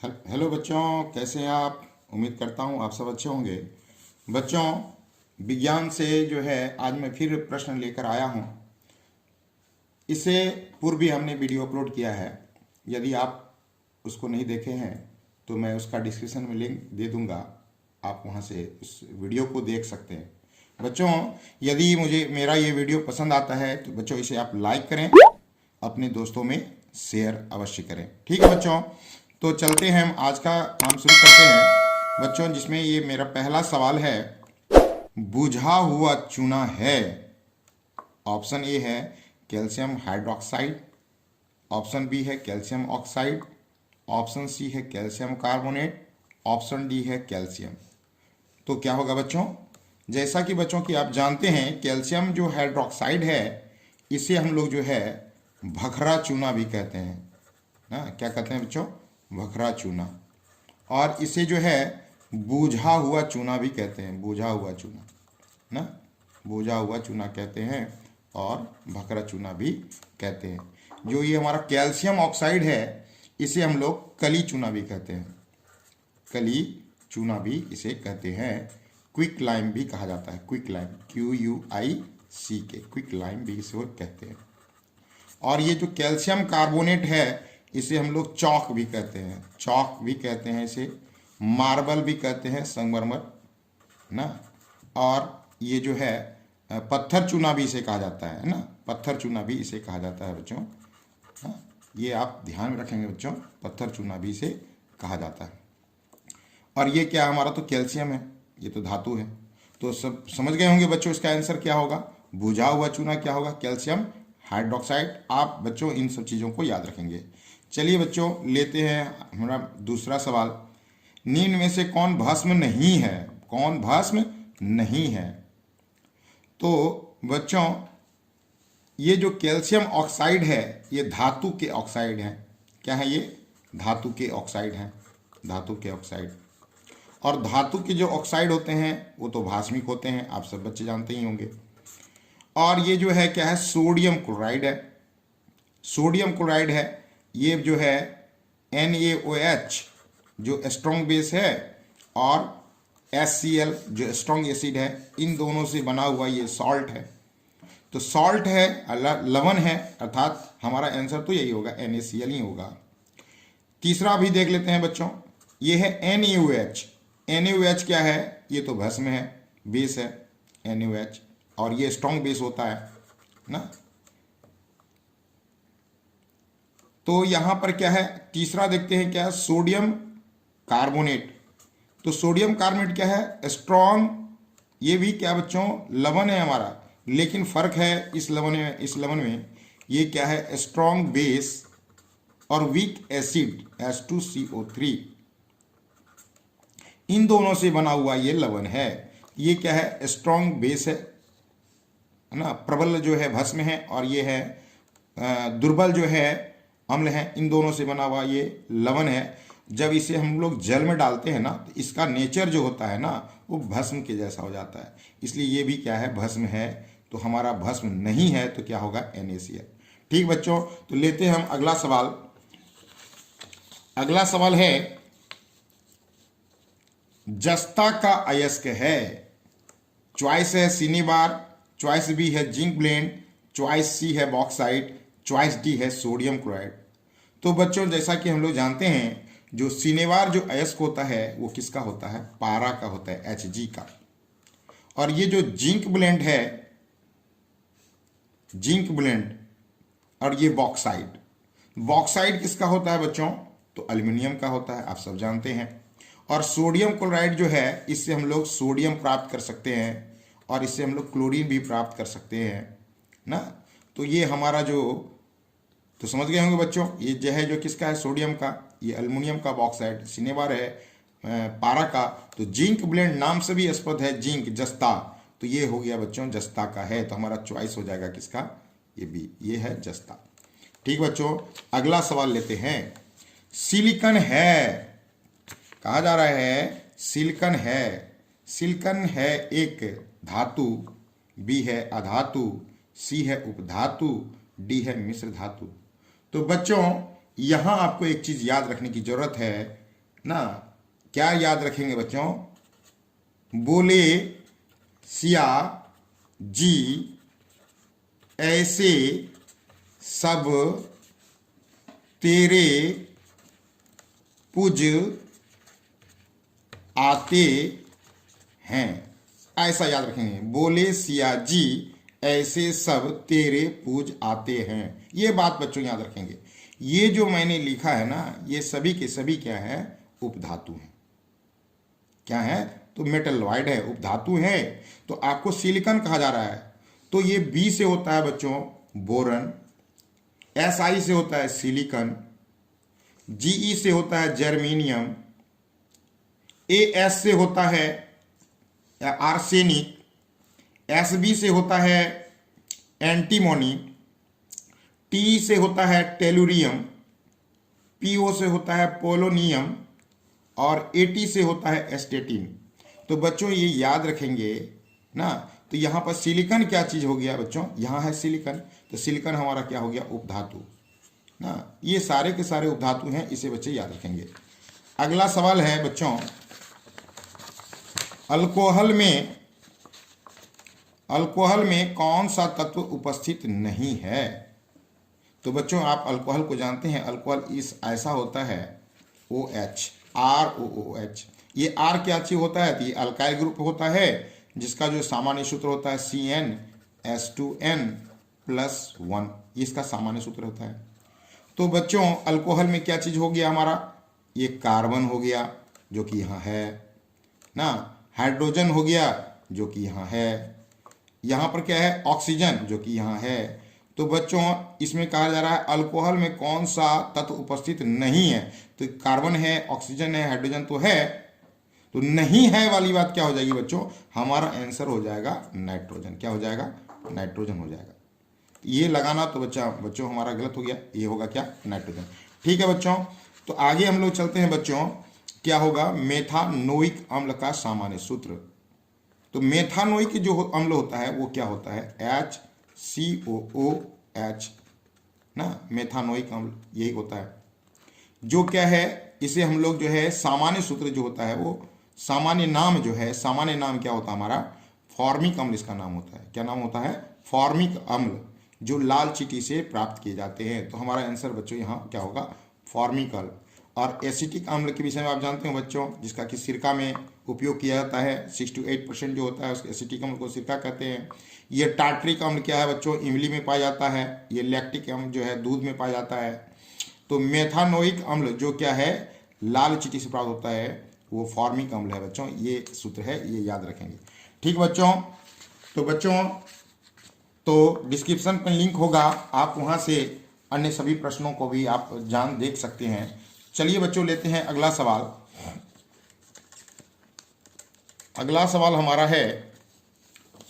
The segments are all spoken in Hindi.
हेलो बच्चों, कैसे हैं आप। उम्मीद करता हूँ आप सब अच्छे होंगे। बच्चों, विज्ञान से जो है आज मैं फिर प्रश्न लेकर आया हूँ। इससे पूर्व भी हमने वीडियो अपलोड किया है। यदि आप उसको नहीं देखे हैं तो मैं उसका डिस्क्रिप्शन में लिंक दे दूँगा, आप वहाँ से उस वीडियो को देख सकते हैं। बच्चों, यदि मुझे मेरा ये वीडियो पसंद आता है तो बच्चों इसे आप लाइक करें, अपने दोस्तों में शेयर अवश्य करें। ठीक है बच्चों, तो चलते हैं, हम आज का काम शुरू करते हैं बच्चों, जिसमें ये मेरा पहला सवाल है। बुझा हुआ चूना है। ऑप्शन ए है कैल्शियम हाइड्रोक्साइड, ऑप्शन बी है कैल्शियम ऑक्साइड, ऑप्शन सी है कैल्शियम कार्बोनेट, ऑप्शन डी है कैल्शियम। तो क्या होगा बच्चों? जैसा कि बच्चों कि आप जानते हैं, कैल्शियम जो हाइड्रोक्साइड है इसे हम लोग जो है भखरा चूना भी कहते हैं ना। क्या कहते हैं बच्चों? भखरा चूना। और इसे जो है बूझा हुआ चूना भी कहते हैं, बूझा हुआ चूना ना, बूझा हुआ चूना कहते हैं और भखरा चूना भी कहते हैं। जो ये हमारा कैल्शियम ऑक्साइड है इसे हम लोग कली चूना भी कहते हैं, कली चूना भी इसे कहते हैं। क्विक लाइम भी कहा जाता है, quick lime, QUICK, quick lime भी इसे कहते हैं। और ये जो कैल्शियम कार्बोनेट है इसे हम लोग चौक भी कहते हैं, चौक भी कहते हैं इसे, मार्बल भी कहते हैं, संगमरमर ना। और ये जो है पत्थर चूना भी इसे कहा जाता है ना, पत्थर चूना भी इसे कहा जाता है बच्चों। हाँ, ये आप ध्यान में रखेंगे बच्चों, पत्थर चूना भी इसे कहा जाता है। और ये क्या हमारा तो कैल्शियम है, ये तो धातु है। तो सब समझ गए होंगे बच्चों, इसका आंसर क्या होगा? बुझा हुआ चूना क्या होगा? Calcium hydroxide. आप बच्चों इन सब चीज़ों को याद रखेंगे। चलिए बच्चों, लेते हैं हमारा दूसरा सवाल। निम्न में से कौन भस्म नहीं है? कौन भस्म नहीं है? तो बच्चों, ये जो कैल्शियम ऑक्साइड है ये धातु के ऑक्साइड हैं। क्या है ये? धातु के ऑक्साइड हैं, धातु के ऑक्साइड। और धातु के जो ऑक्साइड होते हैं वो तो भास्मिक होते हैं, आप सब बच्चे जानते ही होंगे। और ये जो है क्या है? सोडियम क्लोराइड है, सोडियम क्लोराइड है। ये जो है NaOH जो स्ट्रॉन्ग बेस है और HCl जो स्ट्रॉन्ग एसिड है, इन दोनों से बना हुआ ये सॉल्ट है। तो सॉल्ट है, लवण है, अर्थात हमारा आंसर तो यही होगा, NaCl ही होगा। तीसरा भी देख लेते हैं बच्चों, ये है NaOH। NaOH क्या है? ये तो भस्म है, बेस है NaOH, और ये स्ट्रॉन्ग बेस होता है ना। तो यहां पर क्या है? तीसरा देखते हैं क्या है? Sodium carbonate. तो सोडियम कार्बोनेट क्या है? स्ट्रॉन्ग, ये भी क्या बच्चों? लवण है हमारा, लेकिन फर्क है इस लवण में ये क्या है? स्ट्रॉन्ग बेस और वीक एसिड H2CO3, इन दोनों से बना हुआ ये लवण है। ये क्या है? स्ट्रॉन्ग बेस है ना, प्रबल जो है भस्म है, और ये है दुर्बल जो है अम्ल है। इन दोनों से बना हुआ ये लवण है। जब इसे हम लोग जल में डालते हैं ना तो इसका नेचर जो होता है ना वो भस्म के जैसा हो जाता है, इसलिए ये भी क्या है? भस्म है। तो हमारा भस्म नहीं है तो क्या होगा? NaCl। ठीक बच्चों, तो लेते हैं हम अगला सवाल। अगला सवाल है, जस्ता का अयस्क है। चॉइस है सिनेबार, चॉइस बी है जिंक ब्लेंड, चॉइस सी है बॉक्साइट, चॉइस डी है सोडियम क्लोराइड। तो बच्चों, जैसा कि हम लोग जानते हैं, जो सिनेबार जो अयस्क होता है वो किसका होता है? पारा का होता है, Hg का। और ये जो जिंक ब्लेंड है, जिंक ब्लेंड, और ये बॉक्साइट, बॉक्साइट किसका होता है बच्चों? तो एल्यूमिनियम का होता है, आप सब जानते हैं। और सोडियम क्लोराइड जो है, इससे हम लोग सोडियम प्राप्त कर सकते हैं और इससे हम लोग क्लोरीन भी प्राप्त कर सकते हैं ना। तो ये हमारा जो, तो समझ गए होंगे बच्चों, ये जो है जो किसका है? सोडियम का, ये एल्युमिनियम का बॉक्साइड, सिनेबार है पारा का। तो जिंक ब्लेंड नाम से भी स्पष्ट है, जिंक जस्ता, तो ये हो गया बच्चों जस्ता का है। तो हमारा चॉइस हो जाएगा किसका? ये बी, ये है जस्ता। ठीक बच्चों, अगला सवाल लेते हैं। सिलिकन है, कहा जा रहा है सिलिकन है। सिलिकन है एक धातु, बी है अधातु, सी है उपधातु, डी है मिश्र धातु। तो बच्चों, यहां आपको एक चीज याद रखने की जरूरत है ना, क्या याद रखेंगे बच्चों? बोले सिया जी ऐसे सब तेरे पूज आते हैं। ऐसा याद रखेंगे, बोले सिया जी ऐसे सब तेरे पूज आते हैं। ये बात बच्चों याद रखेंगे। ये जो मैंने लिखा है ना, ये सभी के सभी क्या है? उपधातु हैं। क्या है? तो मेटलॉइड है, उपधातु है। तो आपको सिलिकॉन कहा जा रहा है, तो ये बी से होता है बच्चों बोरन, एस आई से होता है सिलिकॉन, जीई से होता है जर्मेनियम, ए एस से होता है आर्सेनिक, एस बी से होता है एंटीमोनी, टी से होता है टेलुरियम, पीओ से होता है पोलोनियम और एटी से होता है एस्टेटिन। तो बच्चों ये याद रखेंगे ना। तो यहाँ पर सिलिकॉन क्या चीज़ हो गया बच्चों? यहाँ है सिलिकॉन, तो सिलिकॉन हमारा क्या हो गया? उपधातु ना। ये सारे के सारे उपधातु हैं, इसे बच्चे याद रखेंगे। अगला सवाल है बच्चों, अल्कोहल में कौन सा तत्व उपस्थित नहीं है? तो बच्चों आप अल्कोहल को जानते हैं, अल्कोहल इस ऐसा होता है OH, ROOH। ये R क्या चीज होता है? तो ये अल्काइल ग्रुप होता है, जिसका जो सामान्य सूत्र होता है CnH2n+1, ये इसका सामान्य सूत्र होता है। तो बच्चों अल्कोहल में क्या चीज हो गया हमारा? ये कार्बन हो गया जो कि यहाँ है ना, हाइड्रोजन हो गया जो कि यहाँ है, यहाँ पर क्या है? ऑक्सीजन जो कि यहाँ है। तो बच्चों इसमें कहा जा रहा है अल्कोहल में कौन सा तत्व उपस्थित नहीं है? तो कार्बन है, ऑक्सीजन है, हाइड्रोजन तो है, तो नहीं है वाली बात क्या हो जाएगी बच्चों? हमारा आंसर हो जाएगा नाइट्रोजन। क्या हो जाएगा? नाइट्रोजन हो जाएगा। ये लगाना तो बच्चों हमारा गलत हो गया, ये होगा क्या? नाइट्रोजन। ठीक है बच्चों, तो आगे हम लोग चलते हैं बच्चों। क्या होगा? मेथानोइक अम्ल का सामान्य सूत्र। तो मेथानोइक जो अम्ल होता है वो क्या होता है? HCOOH ना, मेथानोइक अम्ल यही होता है। जो क्या है, इसे हम लोग जो है सामान्य सूत्र जो होता है वो सामान्य नाम जो है, सामान्य नाम क्या होता है हमारा? फॉर्मिक अम्ल इसका नाम होता है। क्या नाम होता है? फॉर्मिक अम्ल, जो लाल चींटी से प्राप्त किए जाते हैं। तो हमारा आंसर बच्चों यहाँ क्या होगा? फॉर्मिक अम्ल। और एसिटिक अम्ल के विषय में आप जानते हो बच्चों, जिसका कि सिरका में उपयोग किया जाता है, 6 to 8% जो होता है उसके एसिटिक अम्ल को सिरका कहते हैं। ये टार्ट्रिक अम्ल क्या है बच्चों? इमली में पाया जाता है। ये लैक्टिक अम्ल जो है दूध में पाया जाता है। तो मेथानोइक अम्ल जो क्या है, लाल चींटी से प्राप्त होता है, वो फॉर्मिक अम्ल है बच्चों। ये सूत्र है, ये याद रखेंगे। ठीक बच्चों, तो बच्चों तो डिस्क्रिप्शन पर लिंक होगा, आप वहाँ से अन्य सभी प्रश्नों को भी आप देख सकते हैं। चलिए बच्चों लेते हैं अगला सवाल। अगला सवाल हमारा है,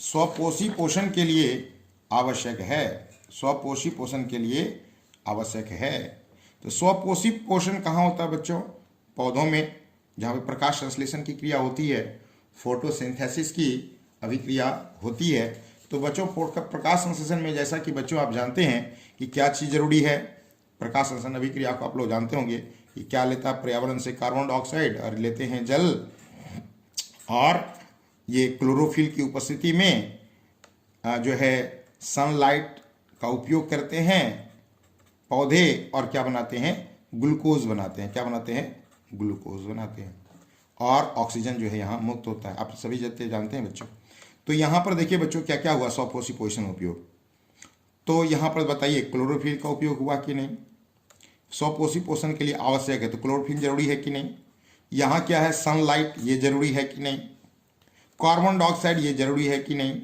स्वपोषी पोषण के लिए आवश्यक है। स्वपोषी पोषण के लिए आवश्यक है। तो स्वपोषी पोषण कहाँ होता है बच्चों? पौधों में, जहाँ पे प्रकाश संश्लेषण की क्रिया होती है, फोटोसिंथेसिस की अभिक्रिया होती है। तो बच्चों प्रकाश संश्लेषण में जैसा कि बच्चों आप जानते हैं कि क्या चीज़ जरूरी है? प्रकाश संश्लेषण अभिक्रिया को आप लोग जानते होंगे कि क्या लेता है पर्यावरण से? कार्बन डाइऑक्साइड, और लेते हैं जल, और ये क्लोरोफिल की उपस्थिति में जो है सनलाइट का उपयोग करते हैं पौधे, और क्या बनाते हैं? ग्लूकोज बनाते हैं। क्या बनाते हैं? ग्लूकोज बनाते हैं। और ऑक्सीजन जो है यहाँ मुक्त होता है, आप सभी जानते हैं बच्चों। तो यहाँ पर देखिए बच्चों क्या क्या हुआ स्वपोषी पोषण उपयोग। तो यहाँ पर बताइए क्लोरोफिल का उपयोग हुआ कि नहीं? स्वपोषी पोषण के लिए आवश्यक है, तो क्लोरोफिल जरूरी है कि नहीं? यहाँ क्या है? सनलाइट, ये जरूरी है कि नहीं? कार्बन डाइऑक्साइड, ये जरूरी है कि नहीं?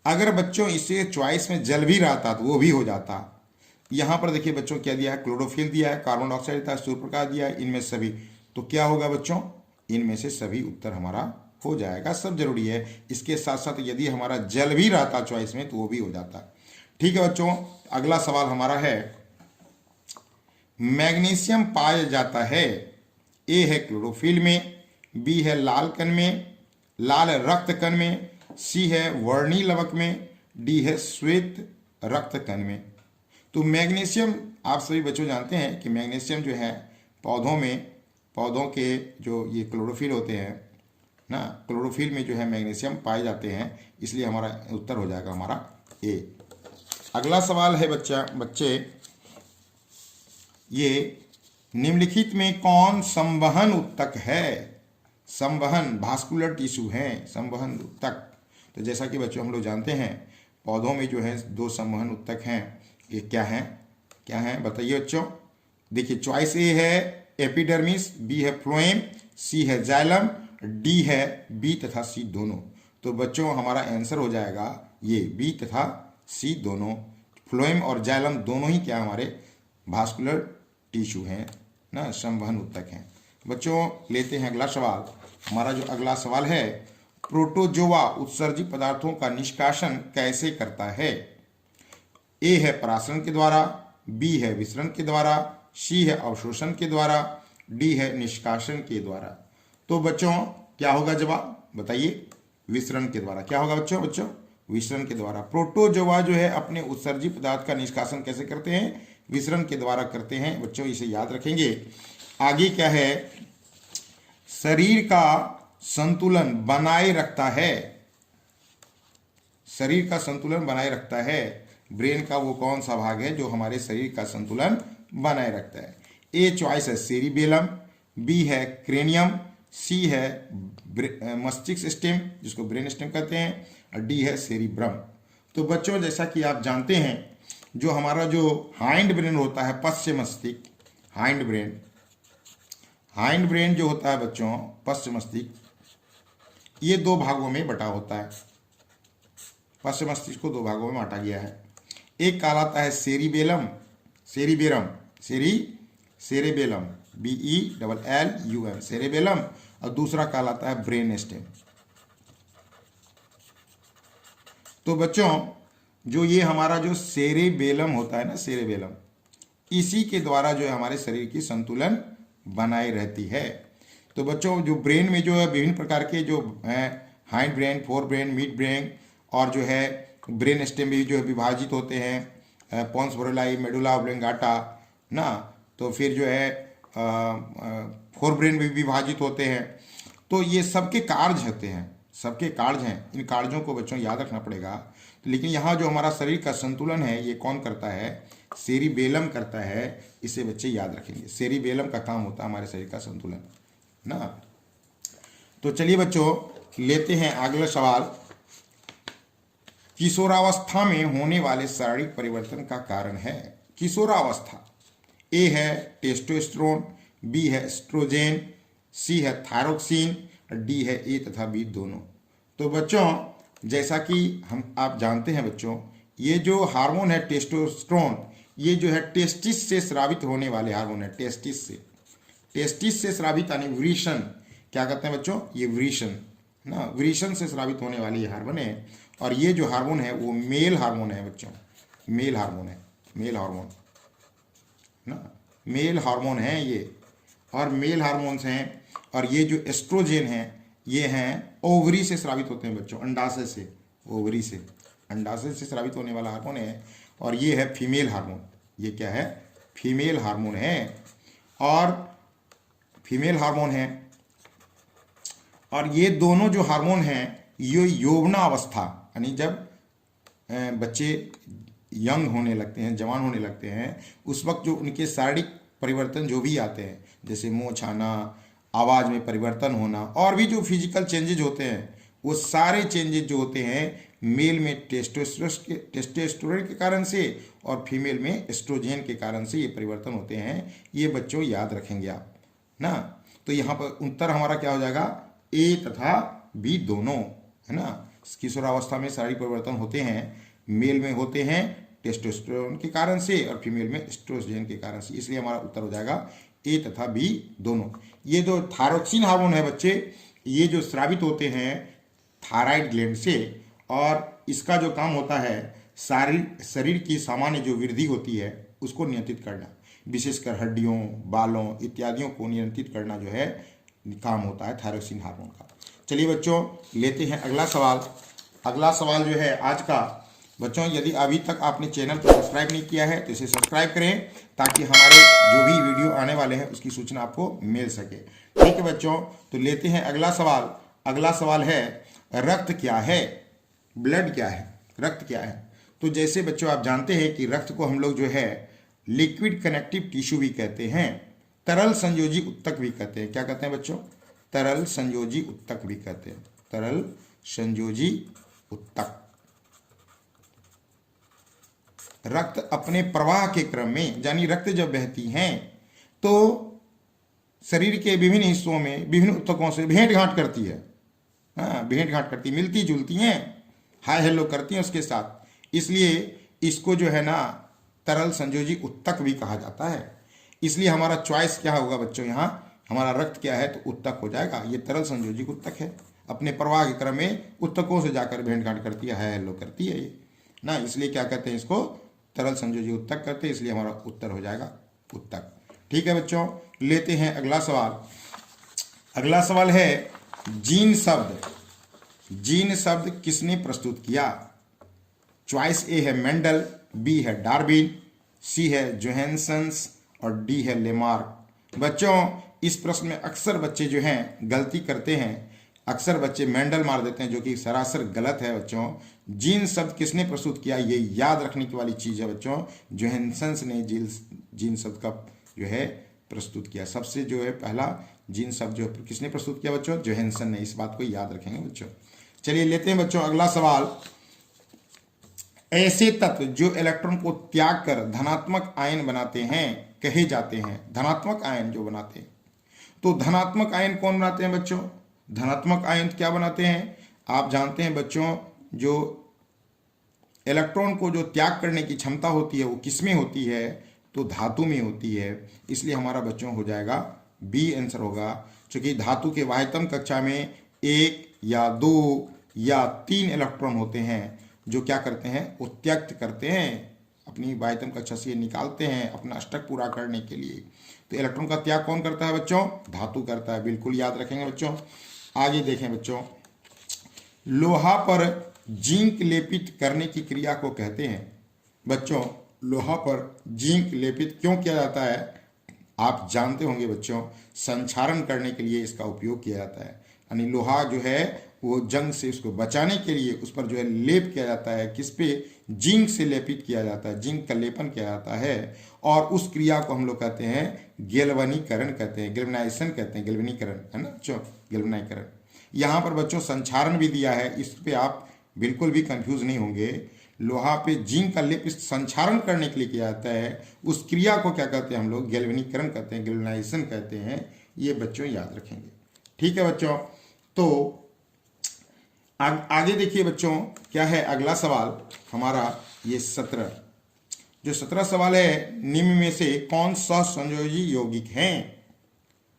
अगर बच्चों इसे चॉइस में जल भी रहता तो वो भी हो जाता। यहाँ पर देखिए बच्चों क्या दिया है? क्लोरोफिल दिया है, कार्बन डाइऑक्साइड दिया है, सूर्यप्रकाश दिया है, इनमें सभी। तो क्या होगा बच्चों? इनमें से सभी उत्तर हमारा हो जाएगा, सब जरूरी है। इसके साथ साथ यदि हमारा जल भी रहता चॉइस में तो वो भी हो जाता। ठीक है बच्चों, अगला सवाल हमारा है, मैग्नीशियम पाया जाता है, ए है क्लोरोफिल में, बी है लाल कण में, लाल रक्त कण में, सी है वर्णी लवक में, डी है श्वेत रक्त कण में। तो मैग्नीशियम आप सभी बच्चों जानते हैं कि मैग्नीशियम जो है पौधों में पौधों के जो ये क्लोरोफिल होते हैं ना, क्लोरोफिल में जो है मैग्नीशियम पाए जाते हैं, इसलिए हमारा उत्तर हो जाएगा हमारा ए। अगला सवाल है बच्चे, ये निम्नलिखित में कौन संवहन उत्तक है? संवहन भास्कुलर टिश्यू है संवहन उत्तक। तो जैसा कि बच्चों हम लोग जानते हैं पौधों में जो है दो संवहन उत्तक हैं, ये क्या है बताइए बच्चों। देखिए चॉइस ए है एपिडर्मिस, बी है फ्लोएम, सी है जाइलम, डी है बी तथा सी दोनों। तो बच्चों हमारा आंसर हो जाएगा ये बी तथा सी दोनों। फ्लोएम और जाइलम दोनों ही क्या हमारे भास्कुलर टिश्यू हैं ना, संवहन उत्तक हैं। बच्चों लेते हैं अगला सवाल। हमारा जो अगला सवाल है, प्रोटोजोआ उत्सर्जित पदार्थों का निष्कासन कैसे करता है? ए है परासरण के द्वारा, बी है विसरण के द्वारा, सी है अवशोषण के द्वारा, डी है निष्कासन के द्वारा। तो बच्चों क्या होगा जवाब बताइए? विसरण के द्वारा। क्या होगा बच्चों? विसरण के द्वारा। प्रोटोजोआ जो है अपने उत्सर्जित पदार्थ का निष्कासन कैसे करते हैं? विसरण के द्वारा करते हैं। बच्चों इसे याद रखेंगे। आगे क्या है? शरीर का संतुलन बनाए रखता है। शरीर का संतुलन बनाए रखता है। ब्रेन का वो कौन सा भाग है जो हमारे शरीर का संतुलन बनाए रखता है? ए चॉइस है सेरिबेलम, बी है क्रेनियम, सी है मस्तिष्क स्टेम जिसको ब्रेन स्टेम कहते हैं, और डी है सेरिब्रम। तो बच्चों जैसा कि आप जानते हैं जो हमारा जो हाइंड ब्रेन होता है, पश्च मस्तिष्क, हाइंड ब्रेन जो होता है बच्चों, पश्च मस्तिष्क, ये दो भागों में बटा होता है। पश्च मस्तिष्क को दो भागों में बांटा गया है। एक कहलाता है सेरिबेलम, सेरेबेलम BELLUM सेरेबेलम, और दूसरा कहलाता है ब्रेन स्टेम। तो बच्चों जो ये हमारा जो सेरेबेलम होता है ना, सेरेबेलम, इसी के द्वारा जो है हमारे शरीर की संतुलन बनाए रहती है। तो बच्चों जो ब्रेन में जो है विभिन्न प्रकार के जो हैं, hind brain, fore brain, mid brain, और जो है ब्रेन स्टेम भी जो है विभाजित होते हैं, पोन्स बोरेलाई, मेडुला ऑब्लिंगाटा ना। तो फिर जो है फोर ब्रेन भी विभाजित होते हैं। तो ये सबके कार्य होते हैं, सबके कार्य हैं। इन कार्यों को बच्चों याद रखना पड़ेगा। लेकिन यहाँ जो हमारा शरीर का संतुलन है ये कौन करता है? सेरिबेलम करता है। इसे बच्चे याद रखेंगे। सेरिबेलम का काम होता है हमारे शरीर का संतुलन ना। तो चलिए बच्चों लेते हैं अगला सवाल। किशोरावस्था में होने वाले शारीरिक परिवर्तन का कारण है। किशोरावस्था, ए है टेस्टोस्टेरोन, बी है एस्ट्रोजेन, सी है थायरोक्सिन, डी है ए तथा बी दोनों। तो बच्चों जैसा कि आप जानते हैं बच्चों, ये जो हार्मोन है टेस्टोस्टेरोन, ये जो है टेस्टिस से स्रावित होने वाले हार्मोन है। टेस्टिस से स्रावित यानी वृषण, क्या कहते हैं बच्चों? ये वृषण ना, वृषण से स्रावित होने वाली ये हार्मोन है। और ये जो हार्मोन है वो मेल हार्मोन है बच्चों, मेल हार्मोन है, मेल हार्मोन ना, मेल हार्मोन है ये। और मेल हार्मोन्स हैं। और ये जो एस्ट्रोजेन है ये हैं ओवरी से स्रावित होते हैं बच्चों, अंडाशय से, ओवरी से, अंडाशय से स्रावित होने वाला हार्मोन है। और ये है फीमेल हार्मोन। ये क्या है? फीमेल हार्मोन है। और फीमेल हार्मोन है। और ये दोनों जो हार्मोन हैं ये यौवना अवस्था यानी जब बच्चे यंग होने लगते हैं, जवान होने लगते हैं, उस वक्त जो उनके शारीरिक परिवर्तन जो भी आते हैं, जैसे मूंछ आना, आवाज़ में परिवर्तन होना, और भी जो फिजिकल चेंजेज होते हैं, वो सारे चेंजेज जो होते हैं मेल में टेस्टोस्टेरोन के कारण से और फीमेल में एस्ट्रोजेन के कारण से ये परिवर्तन होते हैं। ये बच्चों याद रखेंगे आप ना। तो यहाँ पर उत्तर हमारा क्या हो जाएगा? ए तथा बी दोनों है ना। किशोरावस्था में शारीरिक परिवर्तन होते हैं, मेल में होते हैं टेस्टोस्टेरोन के कारण से और फीमेल में एस्ट्रोजेन के कारण से। इसलिए हमारा उत्तर हो जाएगा ए तथा बी दोनों। ये जो थायरोक्सिन हार्मोन है बच्चे, ये जो स्रावित होते हैं थायराइड ग्लैंड से, और इसका जो काम होता है शरीर की सामान्य जो वृद्धि होती है उसको नियंत्रित करना, विशेषकर हड्डियों, बालों इत्यादियों को नियंत्रित करना जो है काम होता है थायरोक्सिन हार्मोन का। चलिए बच्चों लेते हैं अगला सवाल। अगला सवाल जो है आज का, बच्चों यदि अभी तक आपने चैनल को सब्सक्राइब नहीं किया है तो इसे सब्सक्राइब करें ताकि हमारे जो भी वीडियो आने वाले हैं उसकी सूचना आपको मिल सके। ठीक है बच्चों, तो लेते हैं अगला सवाल। अगला सवाल है रक्त क्या है, ब्लड क्या है, रक्त क्या है। तो जैसे बच्चों आप जानते हैं कि रक्त को हम लोग जो है लिक्विड कनेक्टिव टिश्यू भी कहते हैं, तरल संयोजी उत्तक भी कहते हैं। क्या कहते हैं बच्चों? तरल संयोजी उत्तक भी कहते हैं, तरल संयोजी उत्तक। रक्त अपने प्रवाह के क्रम में, यानी रक्त जब बहती हैं तो शरीर के विभिन्न हिस्सों में विभिन्न उत्तकों से भेंट घाट करती है। हाँ, भेंट घाट करती, मिलती जुलती हैं, हाय हेलो करती हैं उसके साथ। इसलिए इसको जो है ना तरल संयोजी उत्तक भी कहा जाता है। इसलिए हमारा चॉइस क्या होगा बच्चों, यहाँ हमारा रक्त क्या है तो उत्तक हो जाएगा। ये तरल संयोजी उत्तक है, अपने प्रवाह के क्रम में उत्तकों से जाकर भेंट घाट करती है, हाय हेलो करती है ये ना। इसलिए क्या कहते हैं इसको, तरल संयोजी उत्तक करते हैं। इसलिए हमारा उत्तर हो जाएगा उत्तक। ठीक है बच्चों, लेते हैं अगला सवाल। अगला सवाल है जीन शब्द। जीन शब्द किसने प्रस्तुत किया? चॉइस ए है मेंडल, बी है डार्विन, सी है जोहानसन और डी है लेमार्क। बच्चों इस प्रश्न में अक्सर बच्चे जो हैं गलती करते हैं, अक्सर बच्चे मेंडल मार देते हैं, जो कि सरासर गलत है बच्चों। जीन शब्द किसने प्रस्तुत किया, ये याद रखने की वाली चीज है बच्चों। जोहानसन ने जीन शब्द का जो है प्रस्तुत किया। सबसे जो है पहला जीन शब्द जो किसने प्रस्तुत किया बच्चों? जोहानसन ने। इस बात को याद रखेंगे बच्चों। चलिए लेते हैं बच्चों अगला सवाल। ऐसे तत्व जो इलेक्ट्रॉन को त्याग कर धनात्मक आयन बनाते हैं कहे जाते हैं। धनात्मक आयन जो बनाते हैं, तो धनात्मक आयन कौन बनाते हैं बच्चों? धनात्मक आयन क्या बनाते हैं? आप जानते हैं बच्चों, जो इलेक्ट्रॉन को जो त्याग करने की क्षमता होती है वो किसमें होती है? तो धातु में होती है। इसलिए हमारा बच्चों हो जाएगा बी आंसर होगा। क्योंकि धातु के वाह्यतम कक्षा में 1 या 2 या 3 इलेक्ट्रॉन होते हैं जो क्या करते हैं, उत्त्यक्त करते हैं, अपनी वाह्यतम कक्षा से निकालते हैं अपना अष्टक पूरा करने के लिए। तो इलेक्ट्रॉन का त्याग कौन करता है बच्चों? धातु करता है। बिल्कुल याद रखेंगे बच्चों। आगे देखें बच्चों, लोहा पर जिंक लेपित करने की क्रिया को कहते हैं। बच्चों लोहा पर जिंक लेपित क्यों किया जाता है? आप जानते होंगे बच्चों, संक्षारण करने के लिए इसका उपयोग किया जाता है। यानी लोहा जो है वो जंग से उसको बचाने के लिए उस पर जो है लेप किया जाता है। किस पे? जिंक से लेपित किया जाता है, जिंक का लेपन किया जाता है। और उस क्रिया को हम लोग कहते हैं गैल्वनीकरण कहते हैं, गैल्वेनाइजेशन कहते हैं, गैल्वनीकरण है ना बच्चों, गैल्वेनाइकरण। यहाँ पर बच्चों संक्षारण भी दिया है, इस पे आप बिल्कुल भी कंफ्यूज नहीं होंगे। लोहा पे जिंक का लेप संक्षारण करने के लिए किया जाता है। उस क्रिया को क्या कहते हैं हम लोग? गैल्वेनीकरण कहते हैं, गैल्वेनाइजेशन कहते हैं। ये बच्चों याद रखेंगे। ठीक है बच्चों, तो आगे देखिए बच्चों क्या है अगला सवाल हमारा। ये 17 जो 17 सवाल है, निम्न में से कौन सहसंयोजी यौगिक हैं?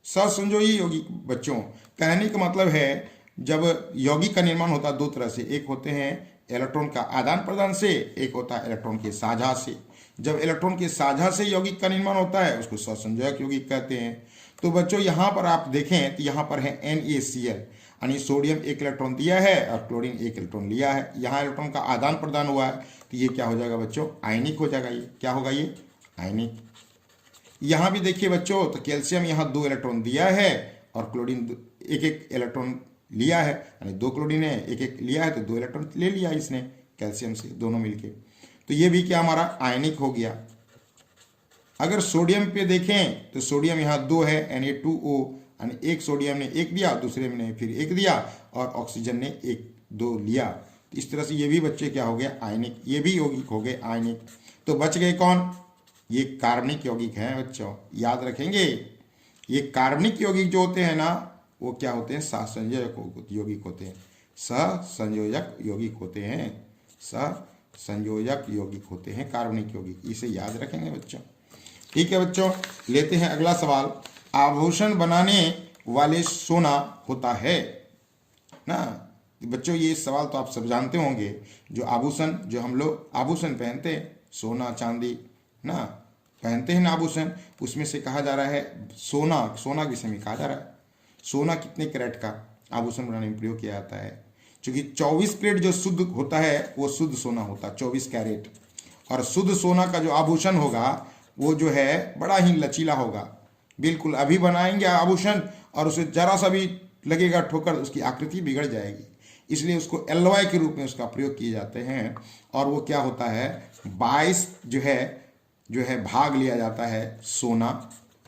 सहसंयोजी यौगिक बच्चों कहने का मतलब है जब यौगिक का निर्माण होता है दो तरह से। एक होते हैं इलेक्ट्रॉन का आदान प्रदान से, एक होता है इलेक्ट्रॉन के साझा से। जब इलेक्ट्रॉन के साझा से यौगिक का निर्माण होता है उसको सहसंयोजक यौगिक कहते हैं। तो बच्चों यहाँ पर आप देखें तो यहाँ पर है NaCl, यानी सोडियम 1 इलेक्ट्रॉन दिया है और क्लोरीन 1 इलेक्ट्रॉन लिया है। यहाँ इलेक्ट्रॉन का आदान प्रदान हुआ है तो ये क्या हो जाएगा बच्चों? आयनिक हो जाएगा। ये क्या होगा? ये आयनिक। यहाँ भी देखिए बच्चों, तो कैल्शियम यहाँ 2 इलेक्ट्रॉन दिया है और क्लोरीन 1 इलेक्ट्रॉन लिया है, यानी 2 क्लोरीन है 1 लिया है तो 2 इलेक्ट्रॉन ले लिया इसने कैल्शियम से, दोनों मिलके। तो ये भी क्या हमारा आयनिक हो गया। अगर सोडियम पे देखें तो सोडियम यहाँ 2 है, Na2O, यानी 1 सोडियम ने 1 दिया, दूसरे ने फिर 1 दिया और ऑक्सीजन ने 1-2 लिया। तो इस तरह से ये भी बच्चे क्या हो गया? आयनिक। ये भी यौगिक हो गए आयनिक। तो बच गए कौन? ये कार्बनिक यौगिक हैं बच्चों, याद रखेंगे। ये कार्बनिक यौगिक जो होते हैं ना वो क्या होते हैं? सहसंयोजक यौगिक होते हैं, सहसंयोजक यौगिक होते हैं, सहसंयोजक यौगिक होते हैं कार्बनिक यौगिक। इसे याद रखेंगे बच्चों। ठीक है बच्चों, लेते हैं अगला सवाल। आभूषण बनाने वाले सोना होता है ना बच्चों? ये सवाल तो आप सब जानते होंगे। जो आभूषण, जो हम लोग आभूषण पहनते हैं, सोना चांदी ना पहनते हैं ना आभूषण, उसमें से कहा जा रहा है सोना, सोना के विषय में कहा जा रहा है। सोना कितने कैरेट का आभूषण बनाने में प्रयोग किया जाता है? क्योंकि 24 कैरेट जो शुद्ध होता है वो शुद्ध सोना होता है, 24 कैरेट। और शुद्ध सोना का जो आभूषण होगा वो जो है बड़ा ही लचीला होगा, बिल्कुल अभी बनाएंगे आभूषण और उसे जरा सा भी लगेगा ठोकर उसकी आकृति बिगड़ जाएगी, इसलिए उसको एलॉय के रूप में उसका प्रयोग किए जाते हैं। और वो क्या होता है 22 जो है भाग लिया जाता है सोना,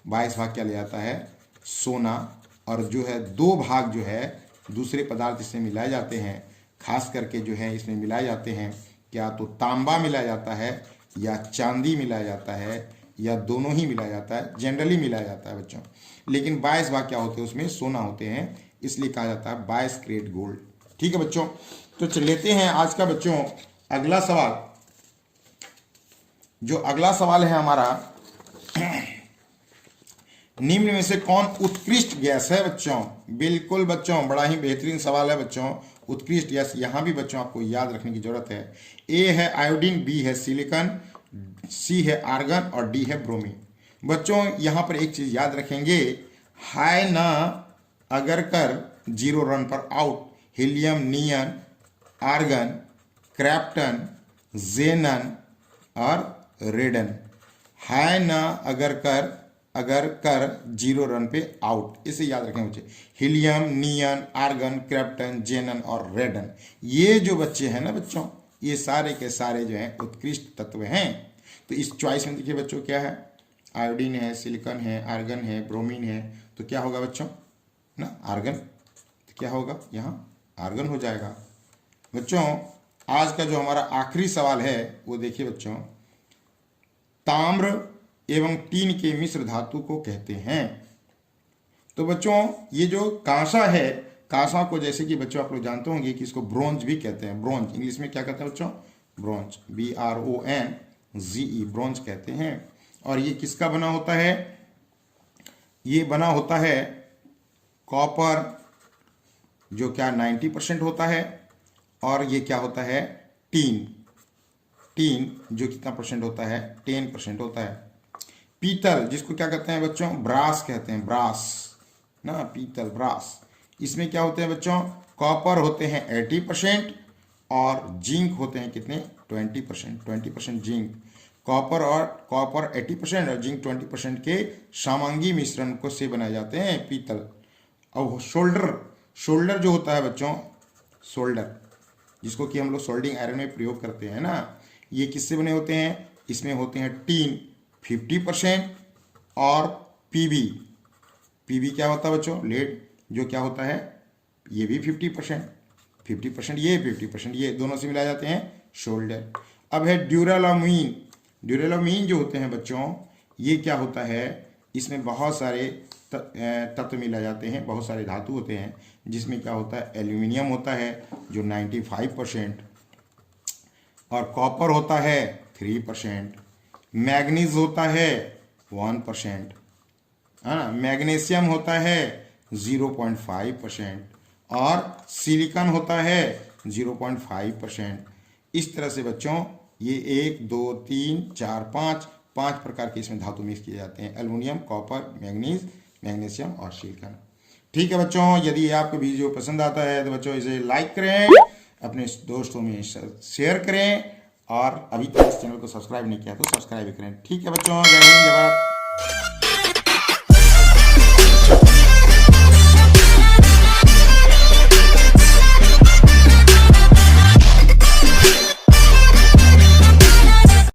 22 भाग क्या लिया जाता है सोना, और जो है 2 भाग जो है दूसरे पदार्थ इसमें मिलाए जाते हैं, खास करके जो है इसमें मिलाए जाते हैं क्या तो तांबा मिलाया जाता है या चांदी मिलाया जाता है या दोनों ही मिलाया जाता है, जनरली मिलाया जाता है बच्चों। लेकिन 22 भाग क्या होते हैं उसमें सोना होते हैं, इसलिए कहा जाता है 22 कैरेट गोल्ड। ठीक है बच्चों, तो लेते हैं आज का बच्चों अगला सवाल। जो अगला सवाल है हमारा, निम्न में से कौन उत्कृष्ट गैस है बच्चों। बिल्कुल बच्चों, बड़ा ही बेहतरीन सवाल है बच्चों। उत्कृष्ट गैस यहां भी बच्चों आपको याद रखने की जरूरत है। ए है आयोडीन, बी है सिलिकॉन, सी है आर्गन और डी है ब्रोमीन। बच्चों यहां पर एक चीज याद रखेंगे, हाय ना अगर कर 0 रन पर आउट, हीलियम, नियन, आर्गन, क्रेप्टन, जेनन और रेडन। हाय ना अगर कर 0 रन पे आउट, इसे याद रखें बच्चे। हीलियम, नियन, आर्गन, क्रेप्टन, जेनन और रेडन, ये जो बच्चे हैं ना बच्चों, ये सारे के सारे जो हैं उत्कृष्ट तत्व हैं। तो इस चॉइस में देखिए बच्चों क्या है, आयोडीन है, सिलिकॉन है, आर्गन है, ब्रोमीन है, तो क्या होगा बच्चों ना आर्गन, तो क्या होगा यहाँ आर्गन हो जाएगा। बच्चों आज का जो हमारा आखिरी सवाल है वो देखिए बच्चों, ताम्र एवं टीन के मिश्र धातु को कहते हैं। तो बच्चों ये जो कांसा है, कांसा को जैसे कि बच्चों आप लोग जानते होंगे कि इसको ब्रोंज भी कहते हैं। ब्रोंज इंग्लिश में क्या कहते हैं बच्चों, ब्रोंज, BRONZE, ब्रोंज कहते हैं। और ये किसका बना होता है, ये बना होता है कॉपर जो क्या 90% होता है, और ये क्या होता है टीन जो कितना परसेंट होता है 10% होता है। पीतल जिसको क्या कहते हैं बच्चों, ब्रास कहते हैं, ब्रास ना, पीतल ब्रास, इसमें क्या होते हैं बच्चों, कॉपर होते हैं 80% और जिंक होते हैं कितने 20% जिंक। कॉपर 80% और जिंक 20% के सामांगी मिश्रण को से बनाए जाते हैं पीतल। अब शोल्डर जो होता है बच्चों, शोल्डर जिसको कि हम लोग सोल्डिंग आयरन में प्रयोग करते हैं ना, ये किससे बने होते हैं, इसमें होते हैं टीन 50% और पीबी क्या होता है बच्चों, लेड, जो क्या होता है ये भी 50% ये 50% ये, दोनों से मिलाए जाते हैं शोल्डर। अब है ड्यूरेलामीन जो होते हैं बच्चों, ये क्या होता है, इसमें बहुत सारे तत्व मिलाए जाते हैं, बहुत सारे धातु होते हैं, जिसमें क्या होता है एल्यूमिनियम होता है जो 95% और कॉपर होता है 3%, मैग्नीज होता है 1%, है ना, मैग्नीशियम होता है 0.5% और सिलिकॉन होता है 0.5%। इस तरह से बच्चों ये 1 2 3 4 5 प्रकार के इसमें धातु मिक्स किए जाते हैं, एल्युमिनियम, कॉपर, मैग्नीशियम और सिलिकॉन। ठीक है बच्चों, यदि आपको वीडियो पसंद आता है तो बच्चों इसे लाइक करें, अपने दोस्तों में शेयर करें, और अभी तक इस चैनल को सब्सक्राइब नहीं किया तो सब्सक्राइब करें। ठीक है बच्चों, जय हिंद, जय भारत।